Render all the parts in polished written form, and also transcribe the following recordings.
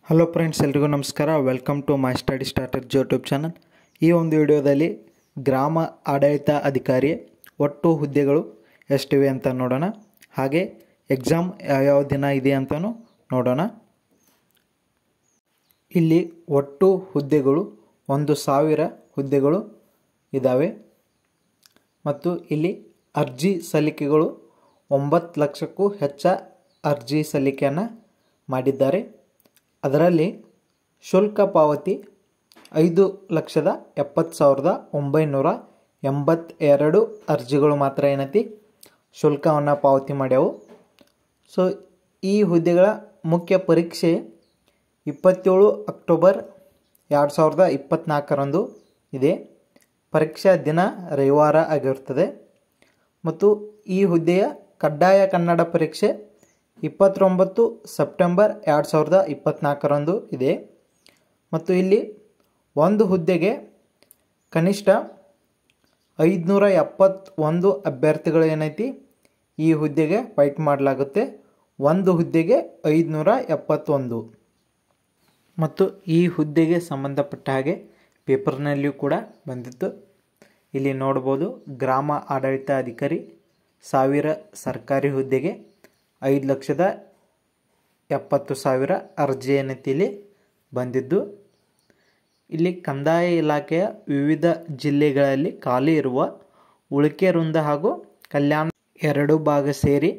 Hello friends, ಎಲ್ರಿಗೂ ನಮಸ್ಕಾರ. Welcome to my study starter YouTube channel. ಈ ಒಂದು ವಿಡಿಯೋದಲ್ಲಿ ಗ್ರಾಮ ಆಡಳಿತ ಅಧಿಕಾರಿ ಒಟ್ಟು ಹುದ್ದೆಗಳು ಎಷ್ಟಿವೆ ಅಂತ ನೋಡೋಣ. ಹಾಗೆ ಎಕ್ಸಾಮ್ ಯಾವ್ಯಾವ ದಿನ ಇದೆ ಅಂತಲೂ ನೋಡೋಣ. ಇಲ್ಲಿ ಒಟ್ಟು ಹುದ್ದೆಗಳು 1000 ಹುದ್ದೆಗಳು ಇದ್ದಾವೆ ಮತ್ತು ಇಲ್ಲಿ ಅರ್ಜಿ ಸಲ್ಲಿಕೆಗಳು 9 ಲಕ್ಷಕ್ಕೂ ಹೆಚ್ಚು ಅರ್ಜಿ ಸಲ್ಲಿಕೆಯನ್ನು ಮಾಡಿದ್ದಾರೆ. ಅದರಲ್ಲಿ ಶುಲ್ಕ ಪಾವತಿ 5,70,982 ಅರ್ಜಿಗಳು ಮಾತ್ರ ಏನೈತಿ ಶುಲ್ಕವನ್ನು ಪಾವತಿ ಮಾಡ್ಯಾವು. ಸೊ ಈ ಹುದ್ದೆಗಳ ಮುಖ್ಯ ಪರೀಕ್ಷೆ 27 ಅಕ್ಟೋಬರ್ 2024 ಇದೆ. ಪರೀಕ್ಷಾ ದಿನ ರವಿವಾರ ಆಗಿರುತ್ತದೆ ಮತ್ತು ಈ ಹುದ್ದೆಯ ಕಡ್ಡಾಯ ಕನ್ನಡ ಪರೀಕ್ಷೆ 29 ಸೆಪ್ಟೆಂಬರ್ 2024 ಇದೆ ಮತ್ತು ಇಲ್ಲಿ ಒಂದು ಹುದ್ದೆಗೆ ಕನಿಷ್ಠ 571 ಅಭ್ಯರ್ಥಿಗಳು ಏನೈತಿ ಈ ಹುದ್ದೆಗೆ ಫೈಟ್ ಮಾಡಲಾಗುತ್ತೆ. ಒಂದು ಹುದ್ದೆಗೆ 571 ಮತ್ತು ಈ ಹುದ್ದೆಗೆ ಸಂಬಂಧಪಟ್ಟ ಹಾಗೆ ಪೇಪರ್ನಲ್ಲಿಯೂ ಕೂಡ ಬಂದಿತ್ತು. ಇಲ್ಲಿ ನೋಡ್ಬೋದು, ಗ್ರಾಮ ಆಡಳಿತ ಅಧಿಕಾರಿ 1000 ಸರ್ಕಾರಿ ಹುದ್ದೆಗೆ 5,70,000 ಅರ್ಜಿ ಏನೈತಿ ಇಲ್ಲಿ ಬಂದಿದ್ದು. ಇಲ್ಲಿ ಕಂದಾಯ ಇಲಾಖೆಯ ವಿವಿಧ ಜಿಲ್ಲೆಗಳಲ್ಲಿ ಖಾಲಿ ಇರುವ ಉಳಿಕೆ ವೃಂದ ಹಾಗೂ ಕಲ್ಯಾಣ 2 ಭಾಗ ಸೇರಿ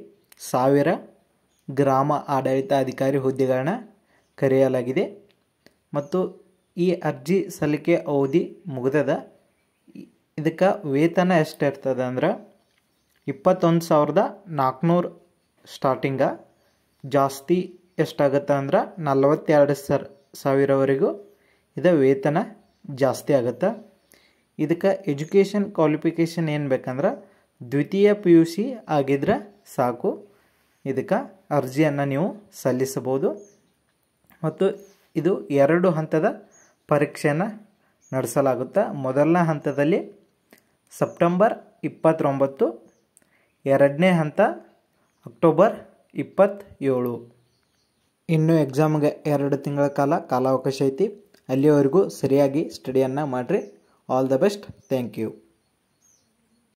1000 ಗ್ರಾಮ ಆಡಳಿತ ಅಧಿಕಾರಿ ಹುದ್ದೆಗಳನ್ನ ಕರೆಯಲಾಗಿದೆ ಮತ್ತು ಈ ಅರ್ಜಿ ಸಲ್ಲಿಕೆ ಅವಧಿ ಮುಗಿದದ. ಇದಕ್ಕೆ ವೇತನ ಎಷ್ಟು ಇರ್ತದೆ ಅಂದ್ರೆ 21,400 ಸ್ಟಾರ್ಟಿಂಗ, ಜಾಸ್ತಿ ಎಷ್ಟಾಗುತ್ತೆ ಅಂದ್ರೆ 42,000ವರೆಗೂ ಇದು ವೇತನ ಜಾಸ್ತಿ ಆಗುತ್ತೆ. ಇದಕ್ಕೆ ಎಜುಕೇಷನ್ ಕ್ವಾಲಿಫಿಕೇಷನ್ ಏನು ಬೇಕಂದ್ರೆ ದ್ವಿತೀಯ PUC ಆಗಿದ್ರೆ ಸಾಕು. ಇದಕ್ಕೆ ಅರ್ಜಿಯನ್ನು ನೀವು ಸಲ್ಲಿಸಬಹುದು ಮತ್ತು ಇದು 2 ಹಂತದ ಪರೀಕ್ಷೆಯನ್ನು ನಡೆಸಲಾಗುತ್ತೆ. ಮೊದಲನೇ ಹಂತದಲ್ಲಿ ಸೆಪ್ಟೆಂಬರ್ 29, ಎರಡನೇ ಹಂತ ಅಕ್ಟೋಬರ್ 27. ಇನ್ನು ಎಕ್ಸಾಮ್ಗೆ 2 ತಿಂಗಳ ಕಾಲಾವಕಾಶ ಐತಿ. ಅಲ್ಲಿಯವರೆಗೂ ಸರಿಯಾಗಿ ಸ್ಟಡಿಯನ್ನು ಮಾಡಿರಿ. All the best. Thank you.